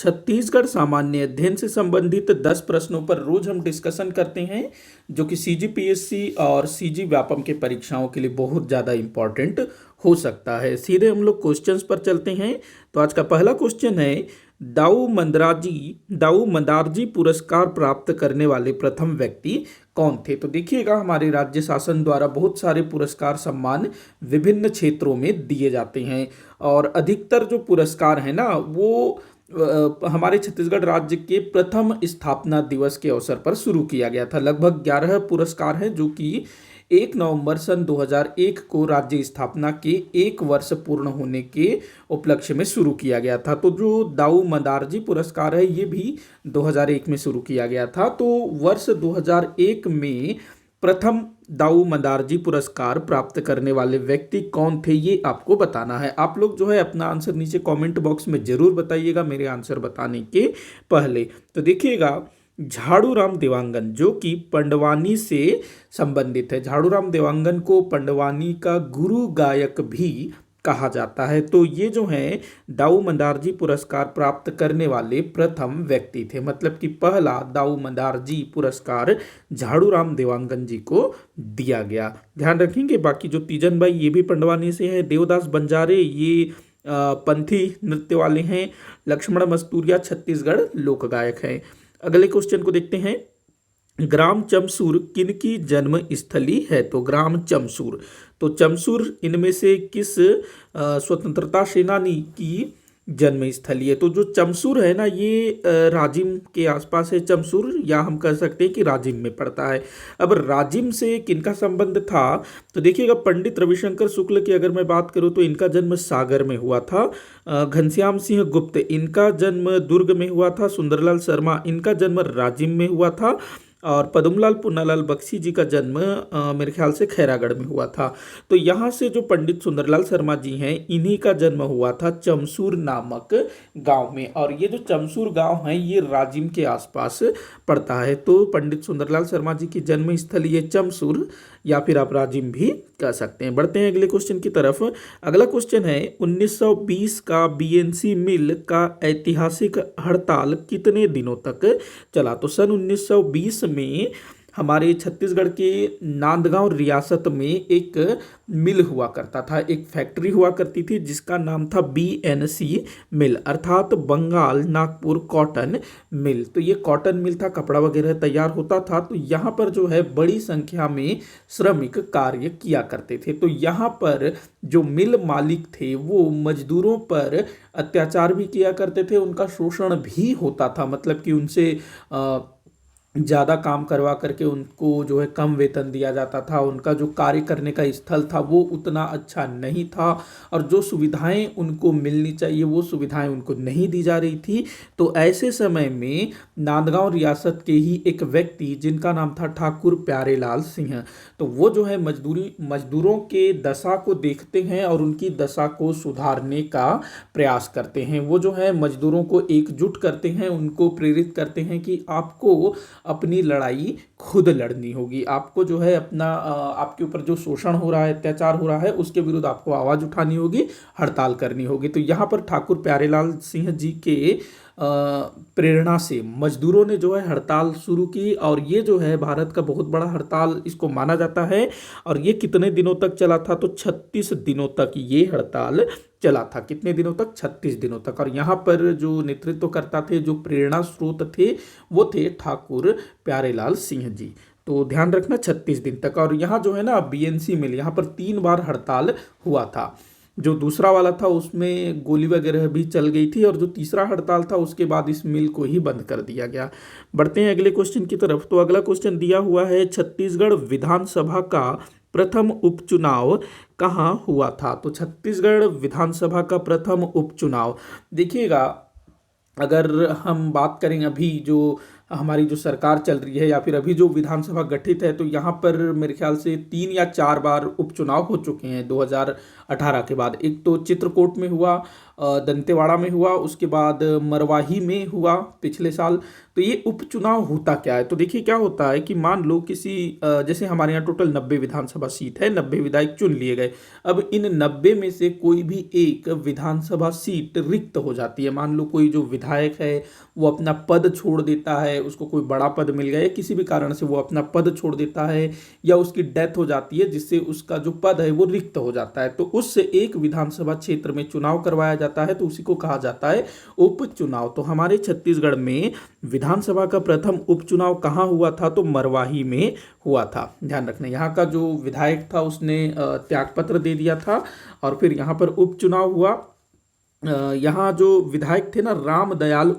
छत्तीसगढ़ सामान्य अध्ययन से संबंधित 10 प्रश्नों पर रोज हम डिस्कशन करते हैं, जो कि सीजीपीएससी और सीजी व्यापम के परीक्षाओं के लिए बहुत ज़्यादा इम्पोर्टेंट हो सकता है। सीधे हम लोग क्वेश्चंस पर चलते हैं। तो आज का पहला क्वेश्चन है, दाऊ मंदारजी पुरस्कार प्राप्त करने वाले प्रथम व्यक्ति कौन थे। तो देखिएगा, हमारे राज्य शासन द्वारा बहुत सारे पुरस्कार सम्मान विभिन्न क्षेत्रों में दिए जाते हैं और अधिकतर जो पुरस्कार है ना वो हमारे छत्तीसगढ़ राज्य के प्रथम स्थापना दिवस के अवसर पर शुरू किया गया था। लगभग 11 पुरस्कार हैं जो कि 1 नवंबर सन 2001 को राज्य स्थापना के 1 वर्ष पूर्ण होने के उपलक्ष्य में शुरू किया गया था। तो जो दाऊ मंदारजी पुरस्कार है ये भी 2001 में शुरू किया गया था। तो वर्ष 2001 में प्रथम दाऊ मंदारजी पुरस्कार प्राप्त करने वाले व्यक्ति कौन थे, ये आपको बताना है। आप लोग जो है अपना आंसर नीचे कमेंट बॉक्स में जरूर बताइएगा मेरे आंसर बताने के पहले। तो देखिएगा, झाड़ूराम देवांगन जो कि पंडवानी से संबंधित है। झाड़ूराम देवांगन को पंडवानी का गुरु गायक भी कहा जाता है। तो ये जो है दाऊ मंदारजी पुरस्कार प्राप्त करने वाले प्रथम व्यक्ति थे, मतलब कि पहला दाऊ मंदारजी पुरस्कार झाड़ूराम देवांगन जी को दिया गया। ध्यान रखेंगे। बाकी जो तीजन भाई ये भी पंडवानी से हैं, देवदास बंजारे ये पंथी नृत्य वाले हैं, लक्ष्मण मस्तूरिया छत्तीसगढ़ लोक गायक हैं। अगले क्वेश्चन को देखते हैं, ग्राम चमसूर किनकी जन्म स्थली है। तो ग्राम चमसूर, तो चमसूर इनमें से किस स्वतंत्रता सेनानी की जन्म स्थली है। तो जो चमसूर है ना ये राजिम के आसपास है चमसूर, या हम कह सकते हैं कि राजिम में पड़ता है। अब राजिम से किनका संबंध था, तो देखिएगा पंडित रविशंकर शुक्ल की अगर मैं बात करूं तो इनका जन्म सागर में हुआ था। घनश्याम सिंह गुप्त इनका जन्म दुर्ग में हुआ था। सुंदरलाल शर्मा इनका जन्म राजिम में हुआ था और पदमलाल पुन्नालाल बख्शी जी का जन्म मेरे ख्याल से खैरागढ़ में हुआ था। तो यहाँ से जो पंडित सुंदरलाल शर्मा जी हैं इन्हीं का जन्म हुआ था चमसूर नामक गांव में, और ये जो चमसूर गांव है ये राजिम के आसपास पड़ता है। तो पंडित सुंदरलाल शर्मा जी की जन्म स्थली है चमसूर, या फिर आप राजिम भी कह सकते हैं। बढ़ते हैं अगले क्वेश्चन की तरफ। अगला क्वेश्चन है, 1920 का बीएनसी मिल का ऐतिहासिक हड़ताल कितने दिनों तक चला। तो सन 1920 में हमारे छत्तीसगढ़ के नांदगांव रियासत में एक मिल हुआ करता था, एक फैक्ट्री हुआ करती थी जिसका नाम था बीएनसी मिल, अर्थात बंगाल नागपुर कॉटन मिल। तो ये कॉटन मिल था, कपड़ा वगैरह तैयार होता था। तो यहाँ पर जो है बड़ी संख्या में श्रमिक कार्य किया करते थे। तो यहाँ पर जो मिल मालिक थे वो मजदूरों पर अत्याचार भी किया करते थे, उनका शोषण भी होता था, मतलब कि उनसे ज़्यादा काम करवा करके उनको जो है कम वेतन दिया जाता था। उनका जो कार्य करने का स्थल था वो उतना अच्छा नहीं था, और जो सुविधाएं उनको मिलनी चाहिए वो सुविधाएं उनको नहीं दी जा रही थी। तो ऐसे समय में नांदगांव रियासत के ही एक व्यक्ति जिनका नाम था ठाकुर प्यारेलाल सिंह, तो वो जो है मजदूरों के दशा को देखते हैं और उनकी दशा को सुधारने का प्रयास करते हैं। वो जो है मजदूरों को एकजुट करते हैं, उनको प्रेरित करते हैं कि आपको अपनी लड़ाई खुद लड़नी होगी, आपको जो है अपना आपके ऊपर जो शोषण हो रहा है, अत्याचार हो रहा है, उसके विरुद्ध आपको आवाज उठानी होगी, हड़ताल करनी होगी। तो यहाँ पर ठाकुर प्यारेलाल सिंह जी के प्रेरणा से मजदूरों ने जो है हड़ताल शुरू की, और ये जो है भारत का बहुत बड़ा हड़ताल इसको माना जाता है। और ये कितने दिनों तक चला था, तो 36 दिनों तक ये हड़ताल चला था। कितने दिनों तक, 36 दिनों तक। और यहाँ पर जो नेतृत्व करता थे, जो प्रेरणा स्रोत थे, वो थे ठाकुर प्यारेलाल सिंह जी। तो ध्यान रखना 36 दिन तक। और यहाँ जो है ना बीएनसी मिल, यहाँ पर 3 बार हड़ताल हुआ था। जो दूसरा वाला था उसमें गोली वगैरह भी चल गई थी, और जो तीसरा हड़ताल था उसके बाद इस मिल को ही बंद कर दिया गया। बढ़ते हैं अगले क्वेश्चन की तरफ। तो अगला क्वेश्चन दिया हुआ है, छत्तीसगढ़ विधानसभा का प्रथम उपचुनाव कहाँ हुआ था। तो छत्तीसगढ़ विधानसभा का प्रथम उपचुनाव, देखिएगा अगर हम बात करें अभी जो हमारी जो सरकार चल रही है या फिर अभी जो विधानसभा गठित है, तो यहाँ पर मेरे ख्याल से 3 या 4 बार उपचुनाव हो चुके हैं 2018 के बाद। एक तो चित्रकूट में हुआ, दंतेवाड़ा में हुआ, उसके बाद मरवाही में हुआ पिछले साल। तो ये उपचुनाव होता क्या है? तो देखिए क्या होता है कि मान लो किसी जैसे हमारे यहाँ टोटल 90 विधानसभा सीट है, 90 विधायक चुन लिए गए। अब इन 90 में से कोई भी एक विधानसभा सीट रिक्त हो जाती है। मान लो कोई जो विधायक है वो अपना पद छोड़ देता है, उसको कोई बड़ा पद मिल गया, किसी भी कारण से वो अपना पद छोड़ देता है या उसकी डेथ हो जाती है, जिससे उसका जो पद है वो रिक्त हो जाता है, तो उससे एक विधानसभा क्षेत्र में चुनाव करवाया जाता है, तो उसी को कहा जाता है उपचुनाव। तो हमारे छत्तीसगढ़ में विधानसभा का प्रथम उपचुनाव कहाँ हुआ था? तो मरवाही में हुआ था। ध्यान रखना, यहाँ का जो विधायक था उसने त्यागपत्र दे दिया था और फिर यहाँ पर उपचुनाव हुआ। यहाँ जो विधायक थे ना, रामदयाल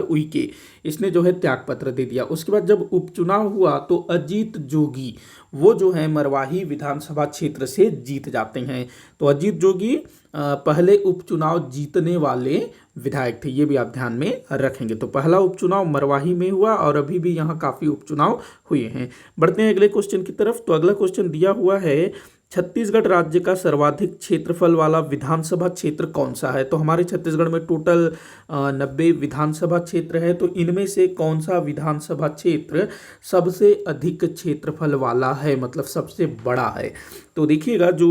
उइके, इसने जो है त्यागपत्र दे दिया। उसके बाद जब उपचुनाव हुआ तो अजीत जोगी वो जो है मरवाही विधानसभा क्षेत्र से जीत जाते हैं। तो अजीत जोगी पहले उपचुनाव जीतने वाले विधायक थे, ये भी आप ध्यान में रखेंगे। तो पहला उपचुनाव मरवाही में हुआ और अभी भी यहाँ काफ़ी उपचुनाव हुए हैं। बढ़ते हैं अगले क्वेश्चन की तरफ। तो अगला क्वेश्चन दिया हुआ है, छत्तीसगढ़ राज्य का सर्वाधिक क्षेत्रफल वाला विधानसभा क्षेत्र कौन सा है? तो हमारे छत्तीसगढ़ में टोटल 90 विधानसभा क्षेत्र है, तो इनमें से कौन सा विधानसभा क्षेत्र सबसे अधिक क्षेत्रफल वाला है, मतलब सबसे बड़ा है? तो देखिएगा जो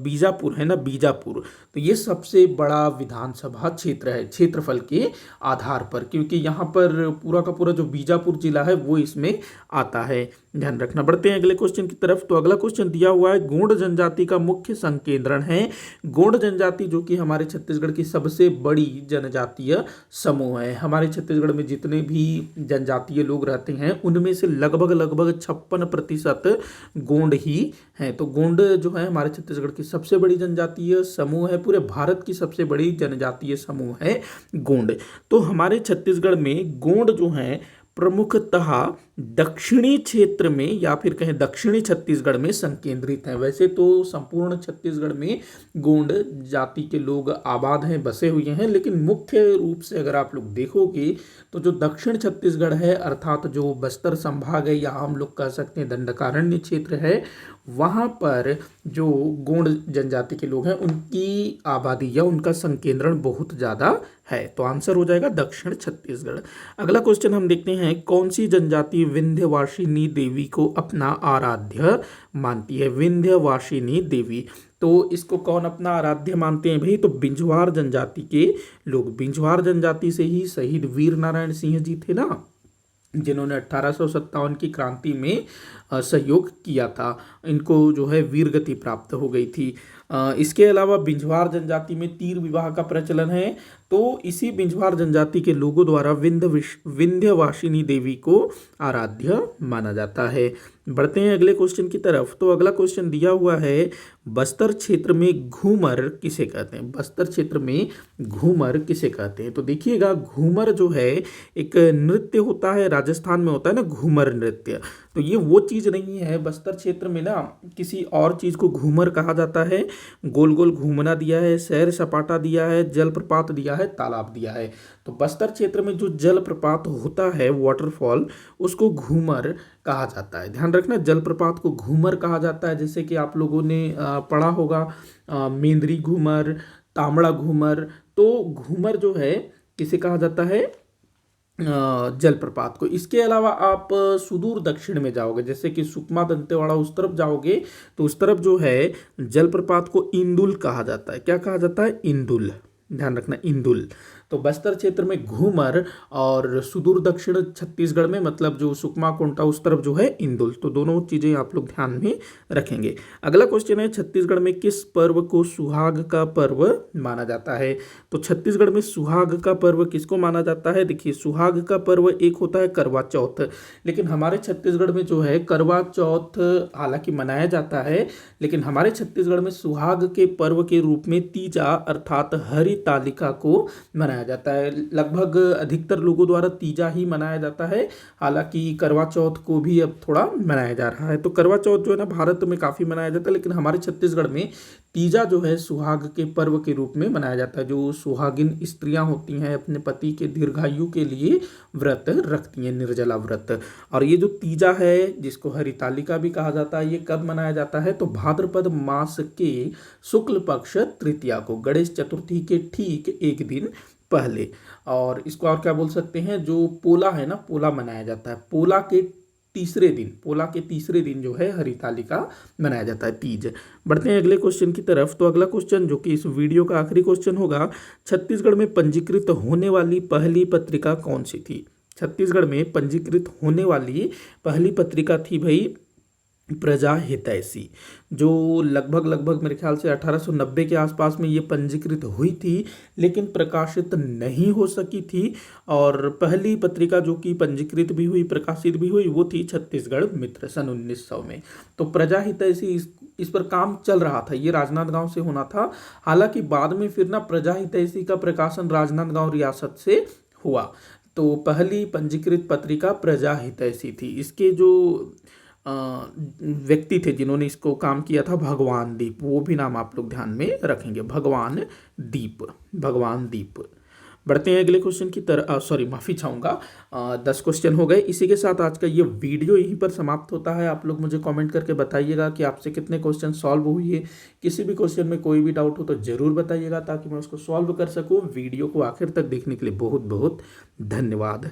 बीजापुर है ना, बीजापुर, तो ये सबसे बड़ा विधानसभा क्षेत्र है क्षेत्रफल के आधार पर, क्योंकि यहाँ पर पूरा का पूरा जो बीजापुर जिला है वो इसमें आता है। ध्यान रखना। बढ़ते हैं अगले क्वेश्चन की तरफ। तो अगला क्वेश्चन दिया हुआ है, गोंड जनजाति का मुख्य संकेंद्रण है। गोंड जनजाति जो कि हमारे छत्तीसगढ़ की सबसे बड़ी जनजातीय समूह है। हमारे छत्तीसगढ़ में जितने भी जनजातीय लोग रहते हैं उनमें से लगभग 56% गोंड ही हैं। तो गोंड जो है हमारे छत्तीसगढ़ की सबसे बड़ी जनजातीय समूह है, पूरे भारत की सबसे बड़ी जनजातीय समूह है गोंड। तो हमारे छत्तीसगढ़ में गोंड जो है प्रमुखतः दक्षिणी क्षेत्र में या फिर कहें दक्षिणी छत्तीसगढ़ में संकेंद्रित हैं। वैसे तो संपूर्ण छत्तीसगढ़ में गोंड जाति के लोग आबाद हैं, बसे हुए हैं, लेकिन मुख्य रूप से अगर आप लोग देखोगे तो जो दक्षिण छत्तीसगढ़ है, अर्थात जो बस्तर संभाग है या हम लोग कह सकते हैं दंडकारण्य क्षेत्र है, वहाँ पर जो गोंड जनजाति के लोग हैं उनकी आबादी या उनका संकेंद्रण बहुत ज़्यादा है। तो आंसर हो जाएगा दक्षिण छत्तीसगढ़। अगला क्वेश्चन हम देखते हैं, कौन सी जनजाति विंध्यवासिनी देवी को अपना आराध्य मानती है? विंध्यवासिनी देवी, तो इसको कौन अपना आराध्य मानते हैं भाई? तो बिंझवार जनजाति के लोग। बिंझवार जनजाति से ही शहीद वीर नारायण सिंह जी थे ना, जिन्होंने 1857 की क्रांति में सहयोग किया था। इनको जो है वीर गति प्राप्त हो गई थी। इसके अलावा बिंझवार जनजाति में तीर विवाह का प्रचलन है, तो इसी बिंझवार जनजाति के लोगों द्वारा विंध्यवासिनी देवी को आराध्य माना जाता है। बढ़ते हैं अगले क्वेश्चन की तरफ। तो अगला क्वेश्चन दिया हुआ है, बस्तर क्षेत्र में घूमर किसे कहते हैं? बस्तर क्षेत्र में घूमर किसे कहते हैं? तो देखिएगा, घूमर जो है एक नृत्य होता है, राजस्थान में होता है ना घूमर नृत्य, तो ये वो चीज़ नहीं है। बस्तर क्षेत्र में ना किसी और चीज़ को घूमर कहा जाता है। गोल गोल घूमना दिया है, सैर सपाटा दिया है, जलप्रपात दिया है, तालाब दिया है। तो बस्तर क्षेत्र में जो जलप्रपात होता है, वाटरफॉल, उसको घूमर कहा जाता है। ध्यान रखना, जलप्रपात को घूमर कहा जाता है। जैसे कि आप लोगों ने पढ़ा होगा मेंदरी घूमर, तांबड़ा घूमर। तो घूमर जो है किसे कहा जाता है? जलप्रपात को। इसके अलावा आप सुदूर दक्षिण में जाओगे, जैसे कि सुकमा, दंतेवाड़ा, उस तरफ जाओगे तो उस तरफ जो है जलप्रपात को इंदुल कहा जाता है। क्या कहा जाता है? इंदुल। ध्यान रखना, इंदुल। तो बस्तर क्षेत्र में घूमर और सुदूर दक्षिण छत्तीसगढ़ में मतलब जो सुकमा, कोंटा, उस तरफ जो है इंदुल। तो दोनों चीज़ें आप लोग ध्यान में रखेंगे। अगला क्वेश्चन है, छत्तीसगढ़ में किस पर्व को सुहाग का पर्व माना जाता है? तो छत्तीसगढ़ में सुहाग का पर्व किसको माना जाता है? देखिए, सुहाग का पर्व एक होता है करवा चौथ, लेकिन हमारे छत्तीसगढ़ में जो है करवा चौथ हालांकि मनाया जाता है, लेकिन हमारे छत्तीसगढ़ में सुहाग के पर्व के रूप में तीजा अर्थात हरितालिका को मनाया जाता है। लगभग अधिकतर लोगों द्वारा तीजा ही मनाया जाता है, हालांकि करवा चौथ को भी अब थोड़ा मनाया जा रहा है। तो करवा चौथ जो है ना भारत में काफ़ी मनाया जाता है, लेकिन हमारे छत्तीसगढ़ में तीजा जो है सुहाग के पर्व के रूप में मनाया जाता है। जो सुहागिन स्त्रियां होती हैं अपने पति के दीर्घायु के लिए व्रत रखती हैं, निर्जला व्रत। और ये जो तीजा है जिसको हरितालिका भी कहा जाता है, ये कब मनाया जाता है तो भाद्रपद मास के शुक्ल पक्ष तृतीया को, गणेश चतुर्थी के ठीक एक दिन पहले। और इसको और क्या बोल सकते हैं, जो पोला है ना, पोला मनाया जाता है। पोला के तीसरे दिन जो है हरितालिका मनाया जाता है, तीज। बढ़ते हैं अगले क्वेश्चन की तरफ। तो अगला क्वेश्चन जो कि इस वीडियो का आखिरी क्वेश्चन होगा, छत्तीसगढ़ में पंजीकृत होने वाली पहली पत्रिका कौन सी थी। छत्तीसगढ़ में पंजीकृत होने वाली पहली पत्रिका थी भाई प्रजा हितैषी, जो लगभग मेरे ख्याल से 1890 के आसपास में ये पंजीकृत हुई थी, लेकिन प्रकाशित नहीं हो सकी थी। और पहली पत्रिका जो कि पंजीकृत भी हुई, प्रकाशित भी हुई, वो थी छत्तीसगढ़ मित्र सन 1900 में। तो प्रजा हितैषी इस पर काम चल रहा था, ये राजनांदगांव से होना था। हालांकि बाद में फिर ना प्रजा हितैषी का प्रकाशन राजनांदगांव रियासत से हुआ। तो पहली पंजीकृत पत्रिका प्रजा हितैषी थी। इसके जो व्यक्ति थे जिन्होंने इसको काम किया था, भगवान दीप, वो भी नाम आप लोग ध्यान में रखेंगे, भगवान दीप। बढ़ते हैं अगले क्वेश्चन की तरफ। सॉरी, माफ़ी चाहूँगा, 10 क्वेश्चन हो गए। इसी के साथ आज का ये वीडियो यहीं पर समाप्त होता है। आप लोग मुझे कमेंट करके बताइएगा कि आपसे कितने क्वेश्चन सॉल्व हुई है। किसी भी क्वेश्चन में कोई भी डाउट हो तो ज़रूर बताइएगा ताकि मैं उसको सॉल्व कर सकूँ। वीडियो को आखिर तक देखने के लिए बहुत बहुत धन्यवाद।